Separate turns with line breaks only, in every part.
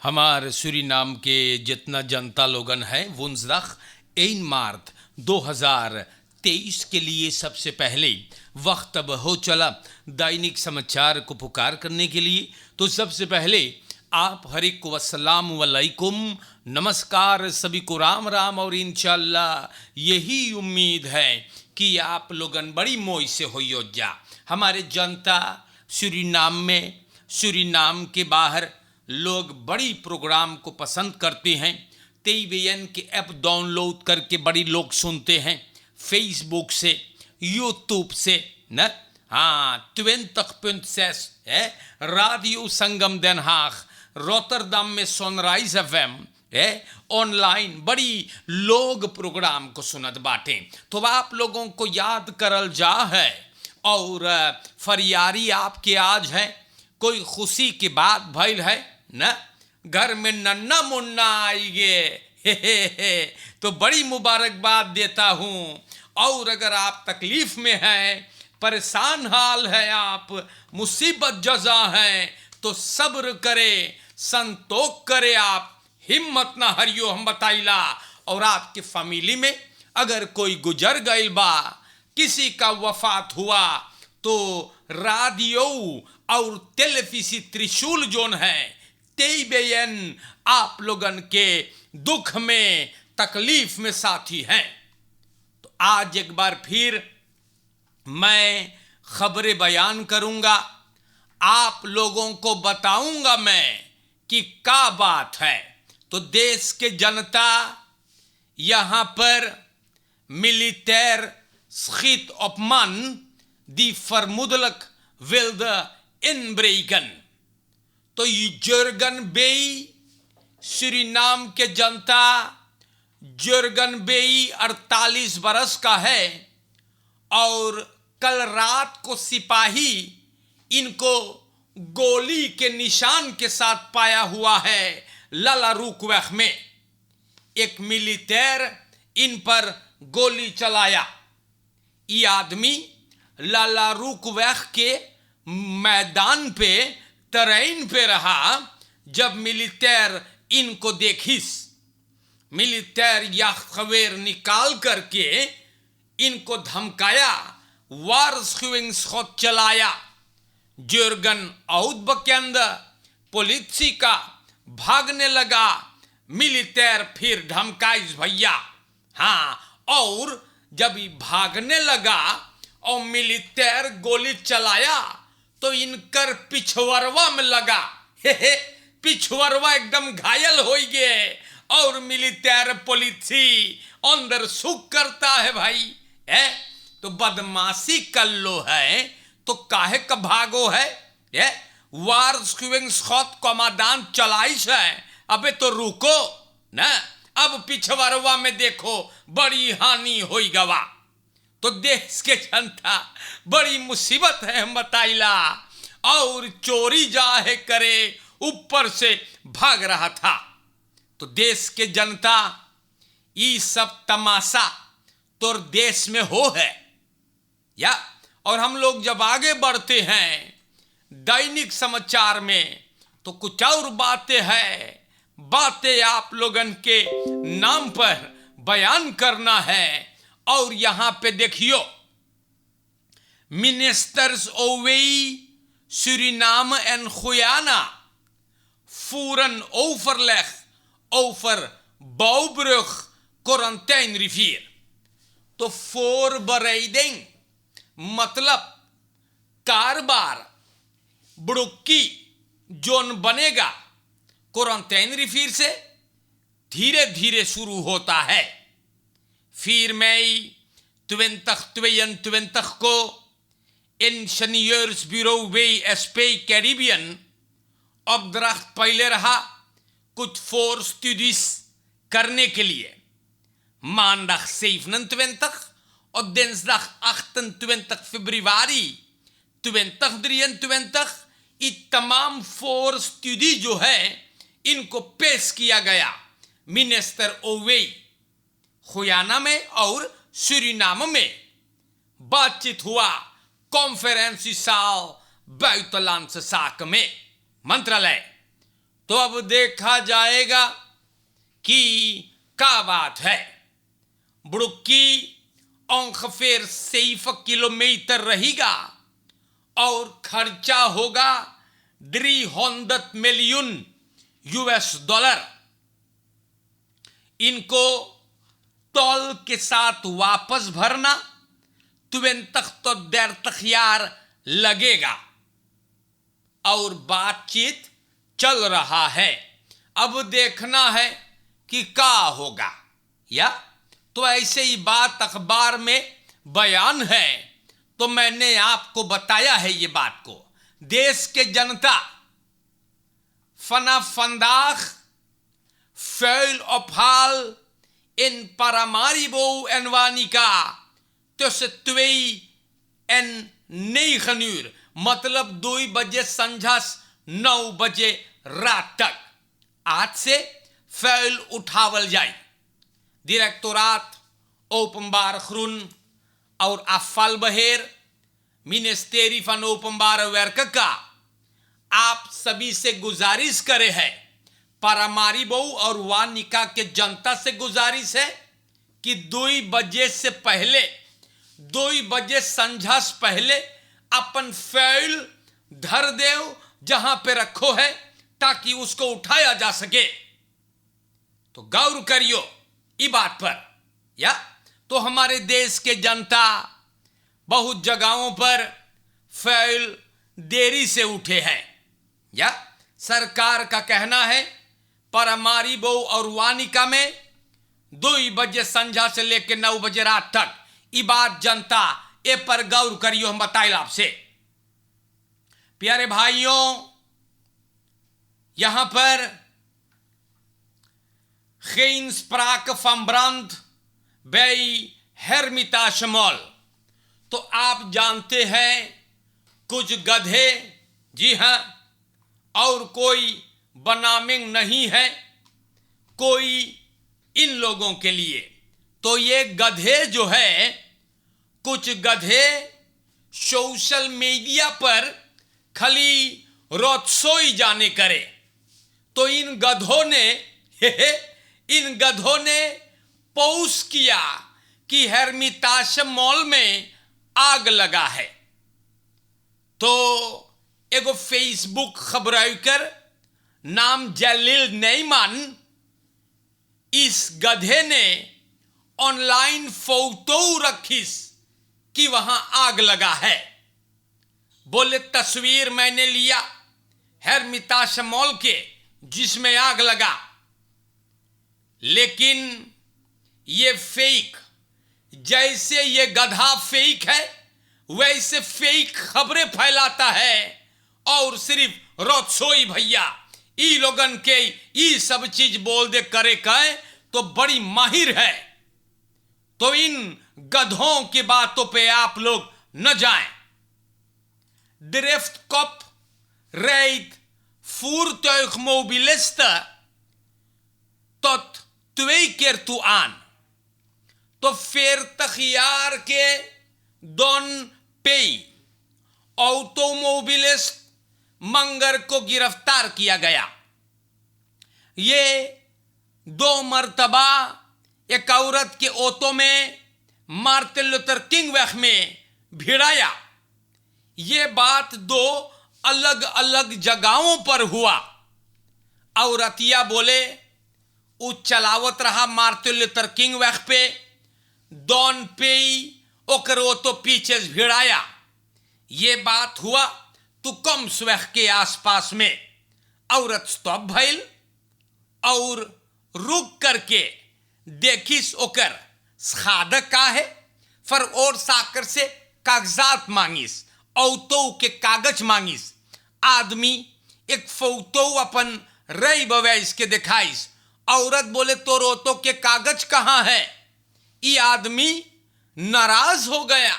हमारे सूरीनाम के जितना जनता लोगन है वुंसदाग 1 मार्च 2023 के लिए सबसे पहले वक्त अब हो चला दैनिक समाचार को पुकार करने के लिए। तो सबसे पहले आप हरिक वस्सलाम वालेकुम, नमस्कार सभी को, राम राम। और इंशाल्लाह यही उम्मीद है कि आप लोगन बड़ी मोई से हो जा। हमारे जनता सूरीनाम के बाहर लोग बड़ी प्रोग्राम को पसंद करते हैं। TVN के ऐप डाउनलोड करके बड़ी लोग सुनते हैं, फेसबुक से, यूट्यूब से न। हाँ, 20.6 है रेडियो संगम Den Haag, रोटरडम में सनराइज FM है, ऑनलाइन बड़ी लोग प्रोग्राम को सुनत बाटे। तो आप लोगों को याद करल जा है और फरियारी आपके आज है, कोई खुशी की बात भइल है न, घर में नन्ना मुन्ना आई गे तो बड़ी मुबारकबाद देता हूँ। और अगर आप तकलीफ में हैं, परेशान हाल है, आप मुसीबत जजा हैं, तो सब्र करे, संतोष करे, आप हिम्मत ना हरियो, हम बताइला। और आपके फैमिली में अगर कोई गुजर गइल बा, किसी का वफात हुआ, तो रेडियो और टेलीविजन त्रिशूल जोन है TVN आप लोगन के दुख में, तकलीफ में साथी हैं। तो आज एक बार फिर मैं खबरें बयान करूंगा, आप लोगों को बताऊंगा मैं कि क्या बात है। तो देश के जनता यहां पर militair schiet op man die vermoedelijk wilde inbreken। तो जुर्गन बेई, सूरीनाम के जनता, जुर्गन बेई 48 बरस का है और कल रात को सिपाही इनको गोली के निशान के साथ पाया हुआ है लालारुकवैख में। एक मिलिटेयर इन पर गोली चलाया। ये आदमी लालारुकवैख के मैदान पे, टरेन पे रहा। जब मिलिटेयर इनको देखिस, मिलिटेयर या खवेर निकाल करके इनको धमकाया, वार्स्कुविंग चलाया। जुर्गन आउट बकेंद पुलिस का भागने लगा। मिलिटेयर फिर धमकाइस भैया। हाँ, और जब ये भागने लगा और मिलिटेयर गोली चलाया तो इनकर पिछवरवा में लगा। पिछवरवा एकदम घायल हो गए और मिलिटेयर पुलिस अंदर सुख करता है भाई है। तो बदमाशी कर लो है तो काहे का भागो है। वार्स्कुविंग कमादान चलाइश है, अबे तो रुको ना। अब पिछवरवा में देखो बड़ी हानि हो गवा। तो देश के जनता बड़ी मुसीबत है, हम बताइला। और चोरी जाहे करे ऊपर से भाग रहा था। तो देश के जनता ये सब तमाशा तो देश में हो है या। और हम लोग जब आगे बढ़ते हैं दैनिक समाचार में तो कुछ और बातें हैं, बातें आप लोगन के नाम पर बयान करना है। और यहां पे देखियो, ministers ओवेई Suriname en Guyana voeren overleg over bouwbrug Quarantijnrivier। तो voorbereiding मतलब कारबार बुड़ुक्की जोन बनेगा क्वारंटाइन रिफिर से धीरे धीरे शुरू होता है। फिर मई 2022 को ingenieursbureau WSP Caribbean opdracht पहले रहा कुछ 4 studies करने के लिए। maandag 27 और dinsdag 28 februari 2023 ये तमाम 4 स्टडी जो है इनको पेश किया गया मिनिस्टर ओवेई गुयाना में और सूरीनाम में। बातचीत हुआ कॉन्फ्रेंस साल buitenlandse zaken में मंत्रालय। तो अब देखा जाएगा कि क्या बात है। बुड़की ongeveer 7 किलोमीटर रहेगा और खर्चा होगा 300 मिलियन US$। इनको टोल के साथ वापस भरना 20 तो देर तक यार लगेगा और बातचीत चल रहा है। अब देखना है कि क्या होगा। या तो ऐसे ही बात अखबार में बयान है तो मैंने आपको बताया है ये बात को। देश के जनता vanaf vandaag vuil ophaal in Paramaribo en Wanica tussen 2 en 9 uur, मतलब 2 बजे संझा 9 बजे रात तक आज से vuil उठावल जाए। Directoraat Openbare Groen और afvalbeheer, Ministerie van Openbare Werken का आप सभी से गुजारिश करे है, पारामारीबो और वानिका के जनता से गुजारिश है कि 2 बजे से पहले 2 बजे संझा से पहले अपन फैल धर देव जहां पे रखो है ताकि उसको उठाया जा सके। तो गौर करियो ई बात पर। या तो हमारे देश के जनता बहुत जगहों पर फैल देरी से उठे हैं। या सरकार का कहना है पारामारीबो और वानिका में 2 बजे संझा से लेकर 9 बजे रात तक। ये बात जनता ए पर गौर करियो, हम बताए आपसे। प्यारे भाइयों, यहां पर geen sprake van brand bij Hermitage Mall। तो आप जानते हैं कुछ गधे, जी हां, और कोई बनामिंग नहीं है कोई इन लोगों के लिए। तो ये गधे जो है, कुछ गधे सोशल मीडिया पर खाली रोतसोई जाने करे। तो इन गधों ने पोस्ट किया कि हेर्मिताश मॉल में आग लगा है। तो एगो फेसबुक खबराइकर नाम जलील नईमान, इस गधे ने ऑनलाइन फोटो रखीस कि वहां आग लगा है। बोले तस्वीर मैंने लिया हेर्मिताश मॉल के जिसमें आग लगा, लेकिन ये फेक, जैसे ये गधा फेक है वैसे फेक खबरें फैलाता है और सिर्फ रोतसोई भैया ई लोगन के ई सब चीज बोल दे करे कहे तो बड़ी माहिर है। तो इन गधों की बातों पे आप लोग न जाएं। Driftkop rijdt voertuigmobilisten tot 2 keer toe aan। तो 40 jaar के डॉन पे ऑटोमोबिलिस्ट मंगर को गिरफ्तार किया गया। ये 2 मर्तबा एक औरत के ऑटो में मार्टिन लूथर किंग वेग में भिड़ाया। ये बात 2 अलग अलग जगहों पर हुआ। औरतिया बोले वो चलावत रहा मार्टिन लूथर किंग वेग पे, डॉन पे ओकर ऑटो पीछे भिड़ाया। ये बात हुआ तो कम स्वेग के आसपास में। औरत स्टॉप भइल और रुक करके देखिस ओकर साधक का है, फिर और साकर से कागजात मांगिस, ऑटो के कागज मांगिस। आदमी एक फोटो अपन रई बवैस के दिखाइस। औरत बोले तो ऑटो के कागज कहां है? ये आदमी नाराज हो गया,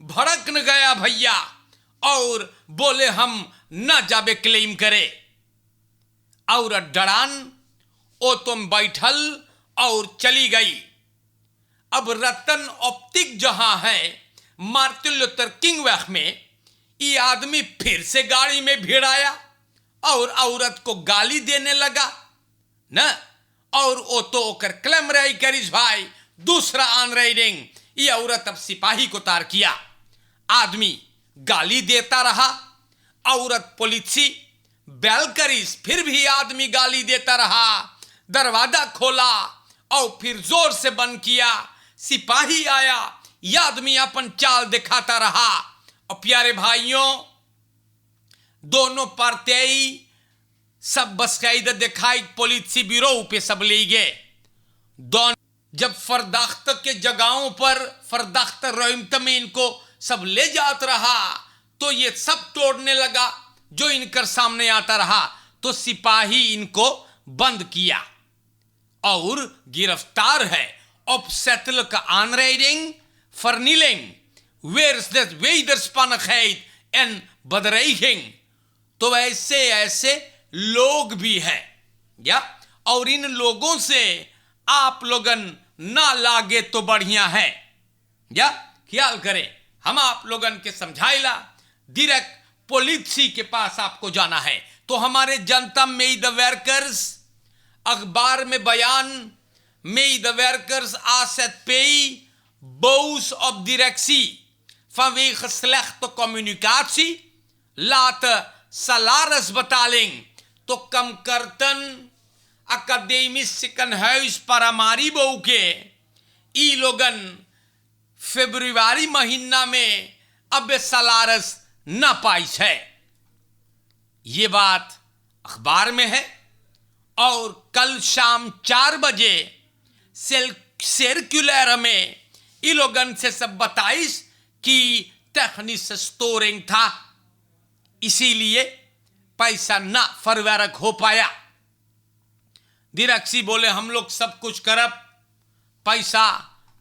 भड़क न गया भैया, और बोले हम न जाबे क्लेम करे। औरत डरान ऑटो में बैठल और चली गई। अब रतन ऑप्टिक जहां है मार्टिन लूथर किंग वेग में, ये आदमी फिर से गाड़ी में भिड़ाया और औरत को गाली देने लगा न, और वो तो ओकर क्लेम रही करिस भाई दूसरा ऑन राइडिंग। ये औरत अब सिपाही को तार किया, आदमी गाली देता रहा, औरत पुलिसी बैल करिस, फिर भी आदमी गाली देता रहा। दरवाजा खोला और फिर जोर से बंद किया। सिपाही आया, यह आदमी अपन चाल दिखाता रहा। और प्यारे भाइयों, दोनों पार्टी सब बसकायदा दिखाई पुलिस ब्यूरो पे सब ले गए। दोनों जब फरदाख्त के जगहों पर फरदाख्त रहीमत में इनको सब ले जात रहा तो ये सब तोड़ने लगा जो इनकर सामने आता रहा। तो सिपाही इनको बंद किया और गिरफ्तार है। opzettelijke aanrijding, vernieling, wederspannigheid en bedreiging। तो ऐसे ऐसे लोग भी हैं या, और इन लोगों से आप लोगन ना लागे तो बढ़िया है या। ख्याल करें, हम आप लोगन के समझाइला डायरेक्ट पुलिस के पास आपको जाना है। तो हमारे जनता में द वर्कर्स अखबार में बयान में the workers AZP boos op directie vanwege slechte communicatie, late salarisbetaling तो Kamkartan Academisch Ziekenhuis Paramaribo के ई लोगन फरवरी महीना में अब सलारस न पाई है। ये बात अखबार में है। और कल शाम 4 बजे सर्कुलर में ई लोगन से सब बताइस कि टेक्निस स्टोरिंग था, इसीलिए पैसा ना फरवरक हो पाया। दिरक्सी बोले हम लोग सब कुछ करब पैसा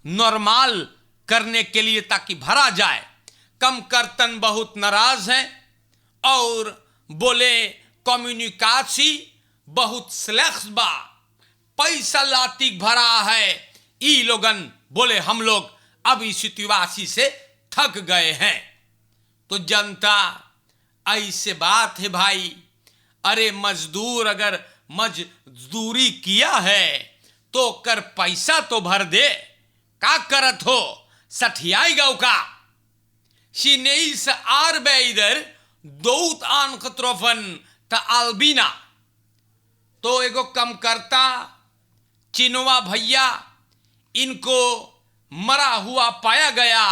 नॉर्मल करने के लिए ताकि भरा जाए। कमकर्तन बहुत नाराज हैं और बोले कम्युनिकासी बहुत स्लैक्स बा, पैसा लाती भरा है। ई लोगन बोले हम लोग अब इस सिचुएशन से थक गए हैं। तो जनता ऐसे बात है भाई, अरे मजदूर अगर मजदूरी किया है तो कर पैसा तो भर दे, का करत हो सठियाई गाँव का शिनेस आर्बेइदर दोत आन खत्रोफन त अल्बिना। तो एगो कम करता चिनवा भैया इनको मरा हुआ पाया गया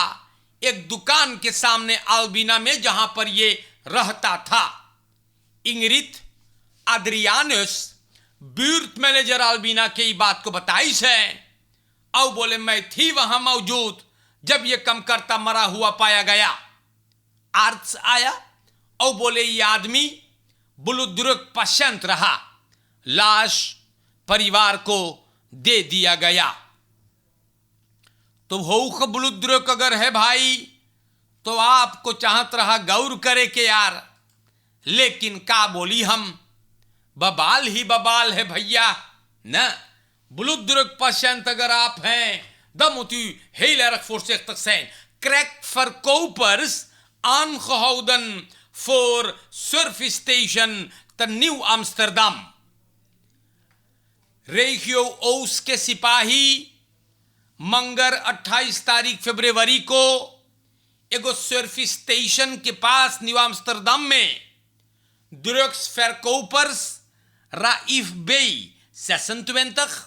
एक दुकान के सामने अल्बिना में, जहां पर ये रहता था। इंग्रिड अद्रियानुस ब्यूथ मैनेजर अल्बिना के ये बात को बताई है और बोले मैं थी वहां मौजूद जब ये कम करता मरा हुआ पाया गया। आर्ट्स आया और बोले ये आदमी बुलुद्रुक पश्चंत रहा, लाश परिवार को दे दिया गया। तो हो बुलुद्रुक अगर है भाई तो आपको चाहत रहा गौर करे के यार, लेकिन का बोली हम, बबाल ही बबाल है भैया न। बुलुद्रुक पश्चंत अगर आप हैं दमुती heel erg voorzichtig zijn. Krijg verkopers aangehouden voor Service Station te Nieuw Amsterdam। रेगियो ओस के सिपाही मंगर 28 तारीख फरवरी को एगो सर्विस स्टेशन के पास न्यू आम्स्टरडम में drugs verkopers Raif B 26,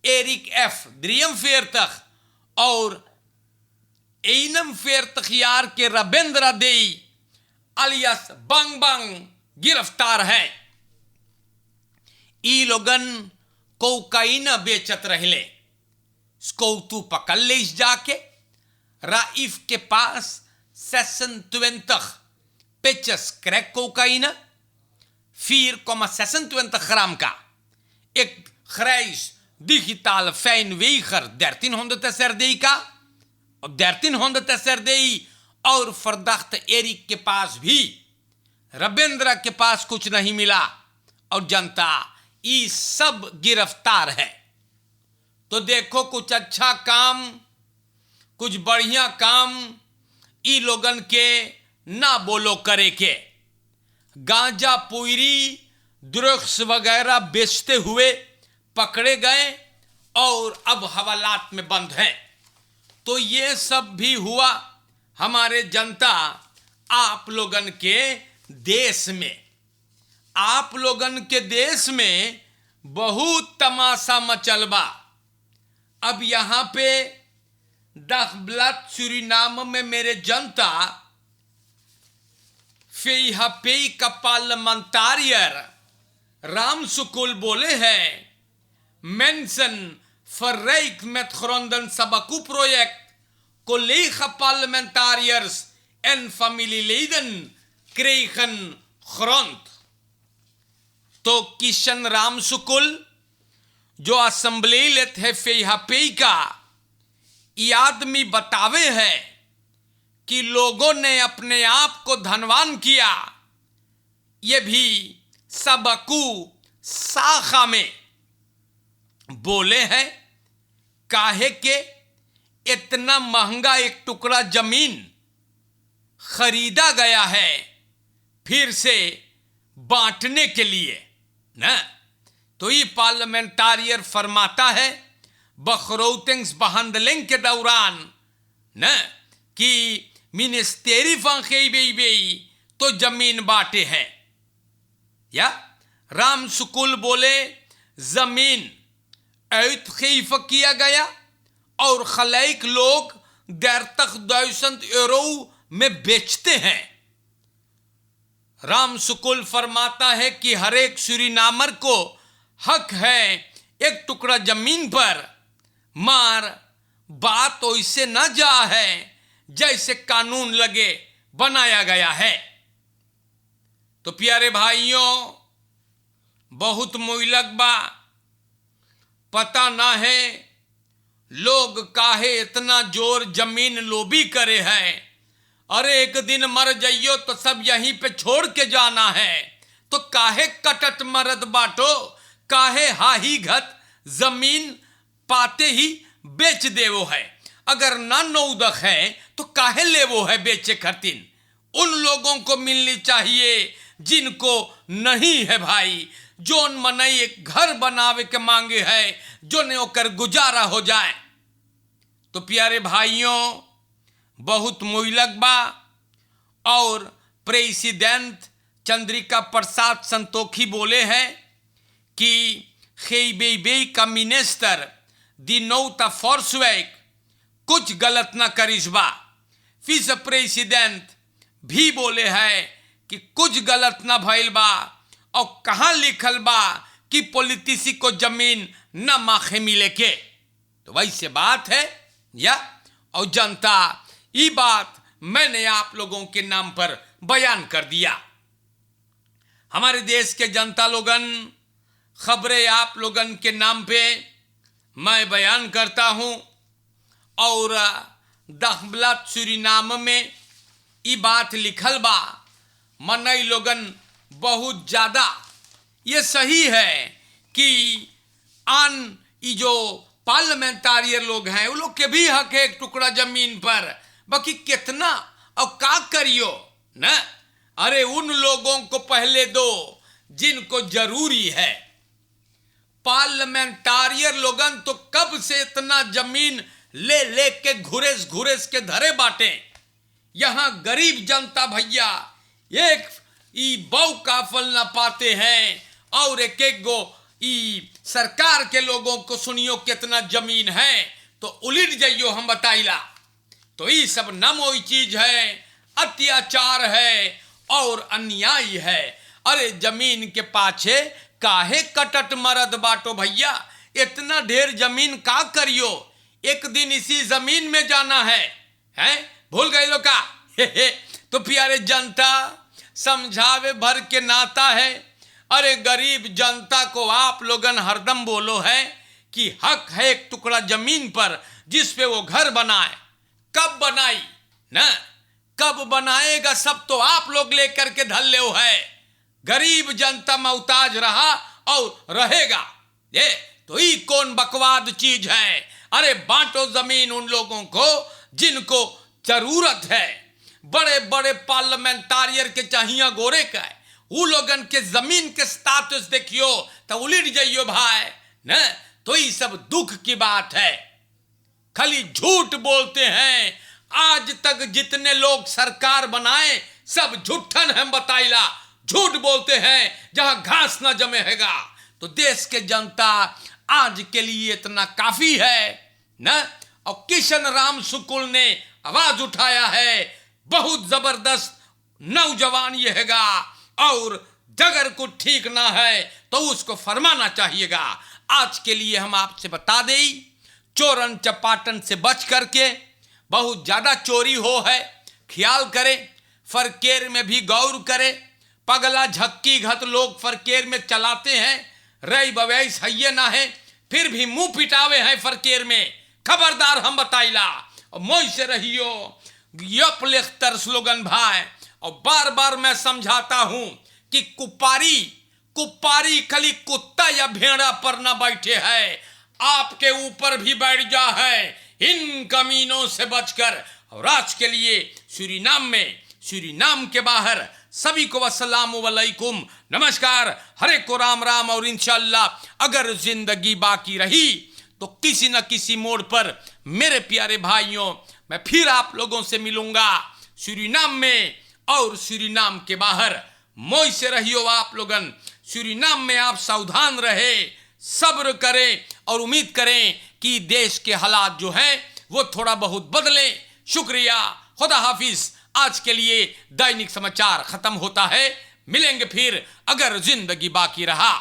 Eric F 43 और 41 यार के रविंद्र दे अलियास बंग बंग गिरफ्तार है। ई लोगन कोकाइन बेचत रहले, स्कौतू पकड़ ले जाके। राइफ के पास 26 पेचस क्रैक कोकाइन 4,26 ग्राम का एक grijs digitaal fijnweger 1300 SRD का और 1300 SRD। और फरदाख्त एरिक के पास भी रविंद्र के पास कुछ नहीं मिला और जनता ये सब गिरफ्तार है। तो देखो कुछ अच्छा काम, कुछ बढ़िया काम ई लोगन के ना बोलो करे के। गांजा पुरी ड्रग्स वगैरह बेचते हुए पकड़े गए और अब हवालात में बंद हैं। तो ये सब भी हुआ हमारे जनता आप लोगन के देश में। आप लोगन के देश में बहुत तमाशा मचलबा। अब यहां पे दखबलत सूरीनाम में मेरे जनता फेईहापेई का पार्लियामेंटारियर राम सुकुल बोले हैं, mensen verrijk met gronden sabaku project collega parlementariërs en familieleden kregen grond। तो किशन राम सुकुल जो असेंबली लेते हैं फेईहापेई का, ये आदमी बतावे है कि लोगों ने अपने आप को धनवान किया। ये भी सबकू शाखा में बोले हैं। काहे के इतना महंगा एक टुकड़ा जमीन खरीदा गया है फिर से बांटने के लिए ना। तो ये पार्लियामेंटारियर फरमाता है बखरौतिंग्स बहंदलिंग के दौरान ना कि मिनिस्टेरी फंखेई तो जमीन बांटे हैं। या राम सुकुल बोले जमीन खीफ किया गया और खलाइक लोग देर तक 200 यूरो में बेचते हैं। राम सुकुल फरमाता है कि हर एक सूरीनामर को हक है एक टुकड़ा जमीन पर, मार बात वैसे न जा है जैसे कानून लगे बनाया गया है। तो प्यारे भाइयों, बहुत मुइलक बा, पता ना है लोग काहे इतना जोर जमीन लोबी करे है। अरे एक दिन मर जाइयो तो सब यहीं पे छोड़ के जाना है, तो काहे कटट मरद बाटो, काहे हाही घत जमीन पाते ही बेच देवो है। अगर ना नौदख है तो काहे लेवो है बेचे खतिन। उन लोगों को मिलनी चाहिए जिनको नहीं है भाई, जोन मनई एक घर बनावे के मांगे है, जो ने ओकर गुजारा हो जाए। तो प्यारे भाइयों, बहुत मुइलक बा। और प्रेसिडेंट चंद्रिका प्रसाद संतोखी बोले हैं कि खेबेबे का मिनिस्टर दिनौता फॉर्सवेक कुछ गलत ना करिश्बा। विस प्रेसिडेंट भी बोले हैं कि कुछ गलत ना भइल बा, और कहां लिखल बा कि पॉलिटिसी को जमीन न माखे मिले के। तो वैसे बात है या और जनता, ये बात मैंने आप लोगों के नाम पर बयान कर दिया। हमारे देश के जनता लोगन, खबरें आप लोगन के नाम पे मैं बयान करता हूं। और दखबलत सूरीनाम में ये बात लिखल बा, मनई लोगन बहुत ज्यादा ये सही है कि आन ये जो पार्लियामेंटारियर लोग हैं वो लोग के भी हक है एक टुकड़ा जमीन पर। बाकी कितना और का करियो ना। अरे उन लोगों को पहले दो जिनको जरूरी है। पार्लियामेंटारियर लोगन तो कब से इतना जमीन ले ले के घुरेस घुरेस के धरे बाटे। यहां गरीब जनता भैया एक ई बौ का फल ना पाते हैं, और एक एक गो ई सरकार के लोगों को सुनियो कितना जमीन है तो उलिट जाइयो हम बताइला। तो ये सब नमोई चीज है, अत्याचार है और अन्याय है। अरे जमीन के पाछे काहे कटट मरद बाटो भैया, इतना ढेर जमीन का करियो, एक दिन इसी जमीन में जाना है भूल गए लो का। तो प्यारे जनता, समझावे भर के नाता है। अरे गरीब जनता को आप लोगन हरदम बोलो है कि हक है एक टुकड़ा जमीन पर जिस पे वो घर बनाए। कब बनाई ना, कब बनाएगा सब तो आप लोग लेकर के धल ले है। गरीब जनता मोहताज रहा और रहेगा। ये तो ये कौन बकवाद चीज है। अरे बांटो जमीन उन लोगों को जिनको जरूरत है। बड़े बड़े पार्लियामेंटारियर के चाहिए गोरे का है, वो लोगन के जमीन के स्टेटस देखियो तो उलट जाइयो भाई न। तो ये सब दुख की बात है, खाली झूठ बोलते हैं। आज तक जितने लोग सरकार बनाए सब झूठन है, बताइला झूठ बोलते हैं जहां घास ना जमे हैगा। तो देश के जनता आज के लिए इतना काफी है ना। और किशन राम सुकुल ने आवाज उठाया है, बहुत जबरदस्त नौजवान ये हैगा और जगर को ठीक ना है तो उसको फरमाना चाहिएगा। आज के लिए हम आपसे बता दें, चोरन चपाटन से बच करके, बहुत ज्यादा चोरी हो है ख्याल करें, फरकेर में भी गौर करें। पगला झक्की घत लोग फरकेर में चलाते हैं, रई बवैस है ना है, फिर भी मुंह पिटावे हैं फरकेर में। खबरदार हम बताइला और मोई से रहियो। यप लेख्तर स्लोगन भाई, और बार बार मैं समझाता हूं कि कुपारी खाली कुत्ता या भेड़ा पर ना बैठे है, आपके ऊपर भी बैठ जा है। इन कमीनों से बचकर। और आज के लिए सूरीनाम के बाहर सभी को अस्सलामु अलैकुम, नमस्कार, हरे को राम राम। और इंशाअल्लाह अगर जिंदगी बाकी रही तो किसी न किसी मोड़ पर मेरे प्यारे भाइयों मैं फिर आप लोगों से मिलूंगा सूरीनाम में और सूरीनाम के बाहर। मोई से रहियो आप लोगन। सूरीनाम में आप सावधान रहे, सब्र करें और उम्मीद करें कि देश के हालात जो हैं वो थोड़ा बहुत बदले। शुक्रिया, खुदा हाफिज। आज के लिए दैनिक समाचार खत्म होता है, मिलेंगे फिर अगर जिंदगी बाकी रहा।